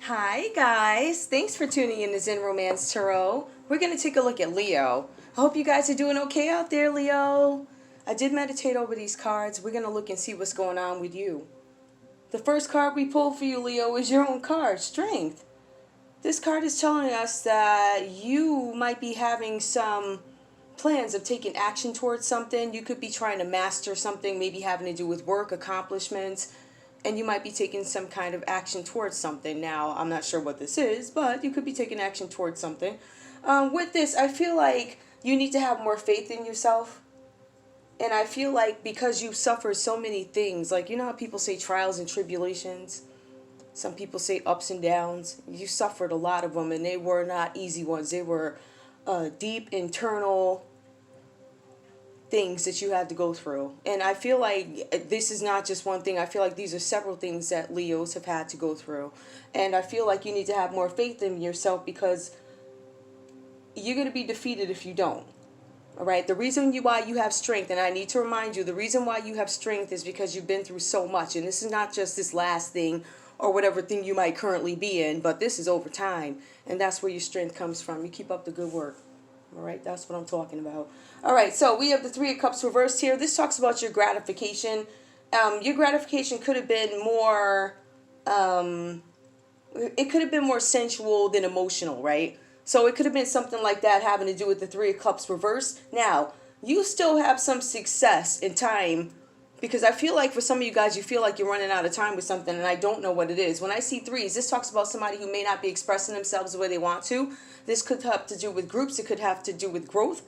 Hi guys, thanks for tuning in to Zen Romance Tarot. We're going to take a look at Leo. I hope you guys are doing okay out there, Leo. I did meditate over these cards. We're going to look and see what's going on with you. The first card we pulled for you, Leo, is your own card, Strength. This card is telling us that you might be having some plans of taking action towards something. You could be trying to master something, maybe having to do with work, accomplishments, and you might be taking some kind of action towards something. Now, I'm not sure what this is, but you could be taking action towards something. With this, I feel like you need to have more faith in yourself. And I feel like because you've suffered so many things, like, you know how people say trials and tribulations? Some people say ups and downs. You suffered a lot of them, and they were not easy ones. They were deep internal things that you had to go through. And I feel like this is not just one thing. I feel like these are several things that Leos have had to go through. And I feel like you need to have more faith in yourself because you're going to be defeated if you don't. All right. The reason why you have strength, and I need to remind you, the reason why you have strength is because you've been through so much. And this is not just this last thing or whatever thing you might currently be in, but this is over time. And that's where your strength comes from. You keep up the good work. All right, that's what I'm talking about. All right, so we have the Three of Cups reversed here. This talks about your gratification. Your gratification could have been more, it could have been more sensual than emotional, right? So it could have been something like that having to do with the Three of Cups reversed. Now, you still have some success in time because I feel like for some of you guys, you feel like you're running out of time with something, and I don't know what it is. When I see threes, this talks about somebody who may not be expressing themselves the way they want to. This could have to do with groups. It could have to do with growth.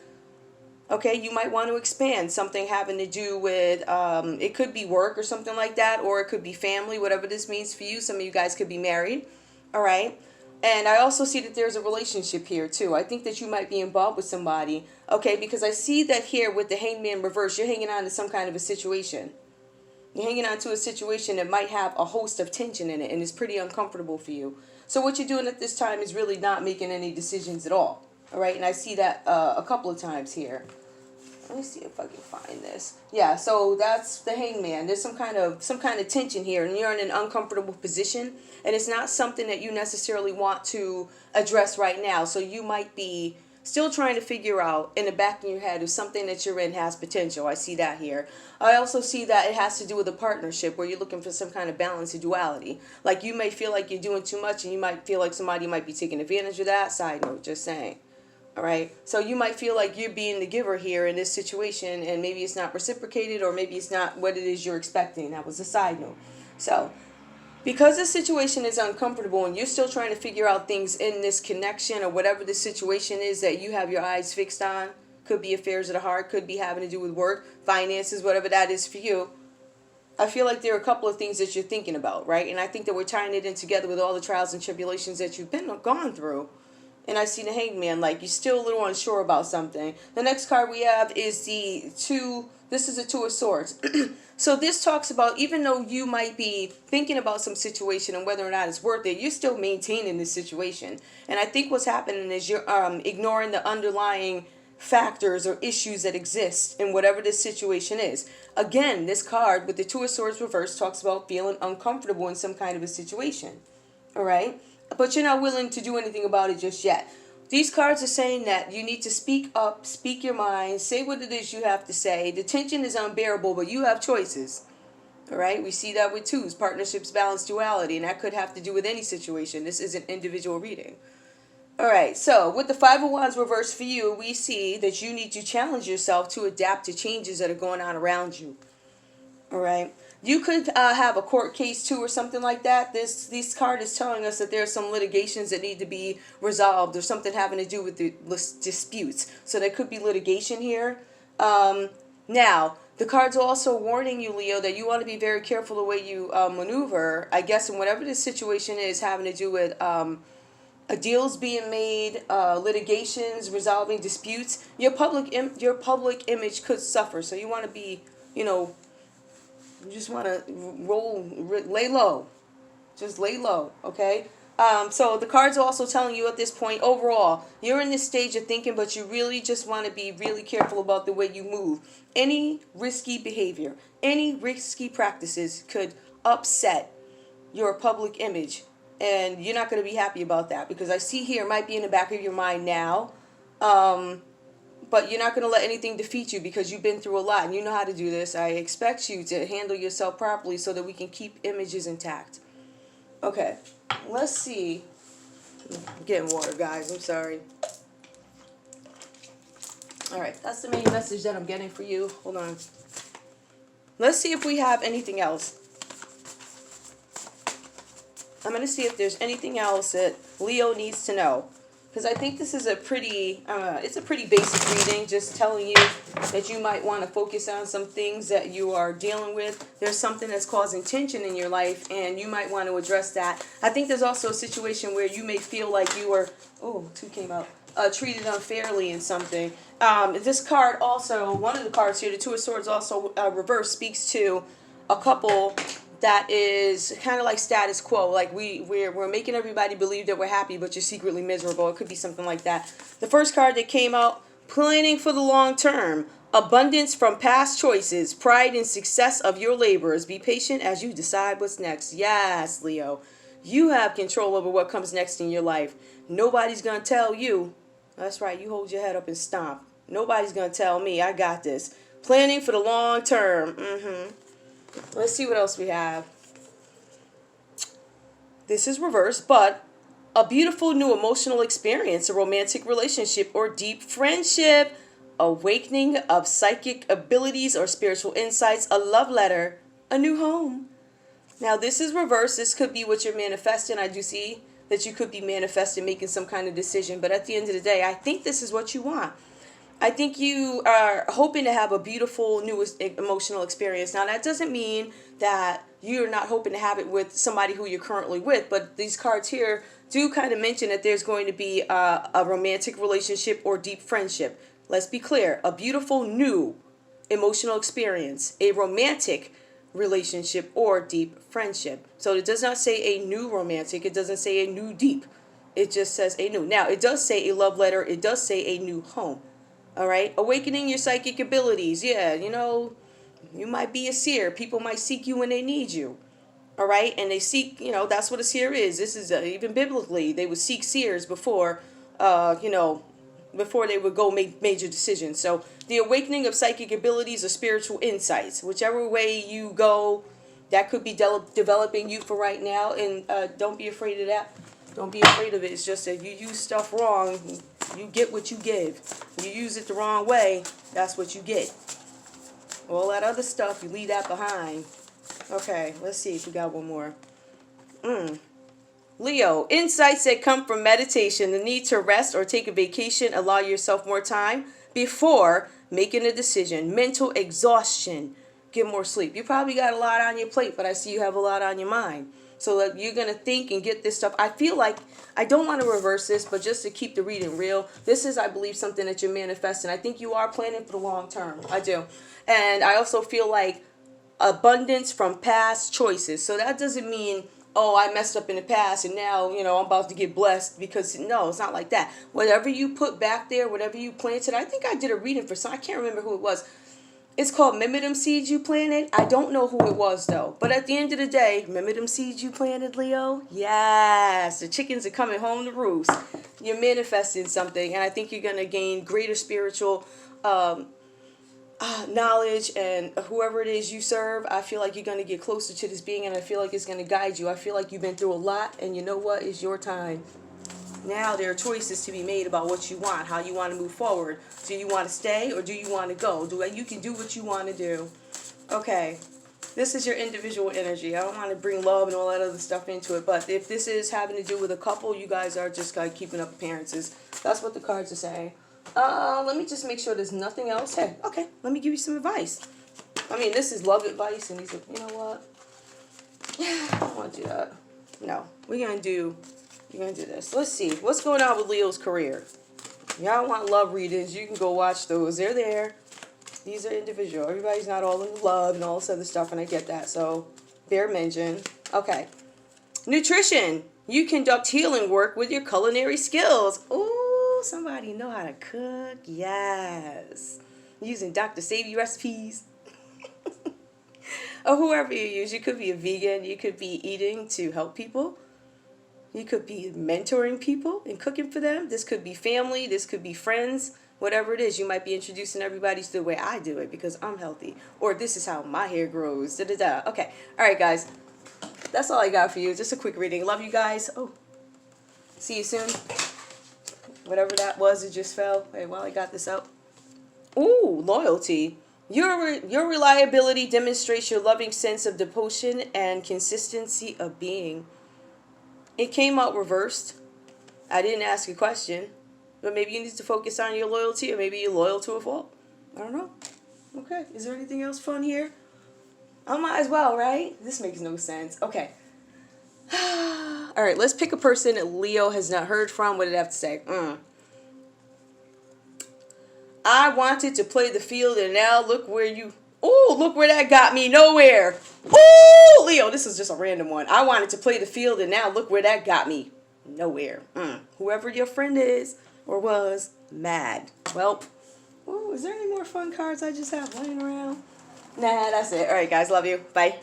Okay, you might want to expand something having to do with, it could be work or something like that, or it could be family, whatever this means for you. Some of you guys could be married. All right. And I also see that there's a relationship here too. I think that you might be involved with somebody. Okay, because I see that here with the Hangman reverse, you're hanging on to some kind of a situation. You're hanging on to a situation that might have a host of tension in it and is pretty uncomfortable for you. So what you're doing at this time is really not making any decisions at all. All right, and I see that a couple of times here. Let me see if I can find this. Yeah, so that's the Hangman. There's some kind of tension here, and you're in an uncomfortable position, and it's not something that you necessarily want to address right now. So you might be still trying to figure out in the back of your head if something that you're in has potential. I see that here. I also see that it has to do with a partnership where you're looking for some kind of balance or duality. Like you may feel like you're doing too much, and you might feel like somebody might be taking advantage of that. Side note, just saying. All right. So you might feel like you're being the giver here in this situation, and maybe it's not reciprocated, or maybe it's not what it is you're expecting. That was a side note. So because the situation is uncomfortable and you're still trying to figure out things in this connection or whatever the situation is that you have your eyes fixed on, could be affairs of the heart, could be having to do with work, finances, whatever that is for you. I feel like there are a couple of things that you're thinking about, right? And I think that we're tying it in together with all the trials and tribulations that you've gone through. And I see the Hangman, like you're still a little unsure about something. The next card we have is this is a Two of Swords. So this talks about, even though you might be thinking about some situation and whether or not it's worth it, you're still maintaining this situation. And I think what's happening is you're ignoring the underlying factors or issues that exist in whatever this situation is. Again, this card with the Two of Swords reversed talks about feeling uncomfortable in some kind of a situation. All right? But you're not willing to do anything about it just yet. These cards are saying that you need to speak up, speak your mind, say what it is you have to say. The tension is unbearable, but you have choices. All right? We see that with twos, partnerships, balance, duality, and that could have to do with any situation. This is an individual reading. All right, so with the Five of Wands reversed for you, we see that you need to challenge yourself to adapt to changes that are going on around you. All right? You could have a court case too or something like that. This card is telling us that there's some litigations that need to be resolved or something having to do with the disputes. So there could be litigation here. Now, the card's also warning you, Leo, that you want to be very careful the way you maneuver, I guess, in whatever this situation is having to do with deals being made, litigations, resolving disputes. Your public image could suffer. So you want to be, you just want to lay low. Just lay low, okay? So the card's also telling you at this point, overall, you're in this stage of thinking, but you really just want to be really careful about the way you move. Any risky practices could upset your public image And you're not going to be happy about that, because I see here it might be in the back of your mind now. But you're not going to let anything defeat you, because you've been through a lot and you know how to do this. I expect you to handle yourself properly so that we can keep images intact. Okay, let's see. I'm getting water, guys. I'm sorry. All right, that's the main message that I'm getting for you. Hold on. Let's see if we have anything else. I'm going to see if there's anything else that Leo needs to know. Because I think this is a pretty, it's a pretty basic reading, just telling you that you might want to focus on some things that you are dealing with. There's something that's causing tension in your life, and you might want to address that. I think there's also a situation where you may feel like you were, oh, two came out, treated unfairly in something. This card also, one of the cards here, the Two of Swords, also reverse, speaks to a couple that is kind of like status quo, like we're making everybody believe that we're happy, but you're secretly miserable. It could be something like that. The first card that came out, planning for the long term, abundance from past choices, pride and success of your labors. Be patient as you decide what's next. Yes, Leo, you have control over what comes next in your life. Nobody's gonna tell you. That's right, you hold your head up and stomp. Nobody's gonna tell me. I got this. Planning for the long term. Let's see what else we have. This is reverse, but a beautiful new emotional experience, a romantic relationship or deep friendship, awakening of psychic abilities or spiritual insights, a love letter, a new home. Now this is reverse. This could be what you're manifesting. I do see that you could be manifesting, making some kind of decision, but at the end of the day, I think this is what you want. I think you are hoping to have a beautiful new emotional experience. Now, that doesn't mean that you're not hoping to have it with somebody who you're currently with, but these cards here do kind of mention that there's going to be a romantic relationship or deep friendship. Let's be clear, a beautiful new emotional experience, a romantic relationship or deep friendship. So it does not say a new romantic, it doesn't say a new deep. It just says a new. Now, it does say a love letter, it does say a new home. All right, awakening your psychic abilities. Yeah, you know, you might be a seer. People might seek you when they need you. All right, and they seek, you know, that's what a seer is. This is even biblically, they would seek seers before, before they would go make major decisions. So the awakening of psychic abilities or spiritual insights, whichever way you go, that could be developing you for right now. And don't be afraid of that. Don't be afraid of it. It's just that you use stuff wrong, you get what you give. You use it the wrong way, that's what you get. All that other stuff, you leave that behind. Okay, let's see if we got one more. Leo, insights that come from meditation, the need to rest or take a vacation, allow yourself more time before making a decision. Mental exhaustion, get more sleep. You probably got a lot on your plate, but I see you have a lot on your mind. So that you're going to think and get this stuff. I feel like, I don't want to reverse this, but just to keep the reading real, this is, I believe, something that you're manifesting. I think you are planning for the long term. I do. And I also feel like abundance from past choices. So that doesn't mean, oh, I messed up in the past and now, you know, I'm about to get blessed, because no, it's not like that. Whatever you put back there, whatever you planted, I think I did a reading for some, I can't remember who it was. It's called Remember Them Seeds You Planted. I don't know who it was, though. But at the end of the day, remember them seeds you planted, Leo? Yes. The chickens are coming home to roost. You're manifesting something. And I think you're going to gain greater spiritual knowledge. And whoever it is you serve, I feel like you're going to get closer to this being. And I feel like it's going to guide you. I feel like you've been through a lot. And you know what? It's your time. Now there are choices to be made about what you want, how you want to move forward. Do you want to stay or do you want to go? You can do what you want to do. Okay, this is your individual energy. I don't want to bring love and all that other stuff into it, but if this is having to do with a couple, you guys are just like keeping up appearances. That's what the cards are saying. Let me just make sure there's nothing else. Hey, okay, let me give you some advice. I mean, this is love advice, and these are, you know what? Yeah, I don't want to do that. No, we're going to do this. Let's see. What's going on with Leo's career? Y'all want love readings, you can go watch those. They're there. These are individual. Everybody's not all in love and all this other stuff, and I get that. So, bear mention. Okay. Nutrition. You conduct healing work with your culinary skills. Ooh, somebody know how to cook. Yes. Using Dr. Savvy recipes. Or whoever you use. You could be a vegan. You could be eating to help people. You could be mentoring people and cooking for them. This could be family. This could be friends. Whatever it is, you might be introducing everybody to the way I do it because I'm healthy. Or this is how my hair grows. Da da da. Okay. All right, guys. That's all I got for you. Just a quick reading. Love you guys. Oh, see you soon. Whatever that was, it just fell. Wait, while I got this out. Ooh, loyalty. Your reliability demonstrates your loving sense of devotion and consistency of being. It came out reversed. I didn't ask a question. But maybe you need to focus on your loyalty, or maybe you're loyal to a fault. I don't know. Okay. Is there anything else fun here? I might as well, right? This makes no sense. Okay. All right, let's pick a person that Leo has not heard from. What did it have to say? I wanted to play the field, and now look where you... Oh, look where that got me. Nowhere. Oh, Leo, this is just a random one. I wanted to play the field, and now look where that got me. Nowhere. Whoever your friend is or was, mad. Well, is there any more fun cards I just have laying around? Nah, that's it. All right, guys. Love you. Bye.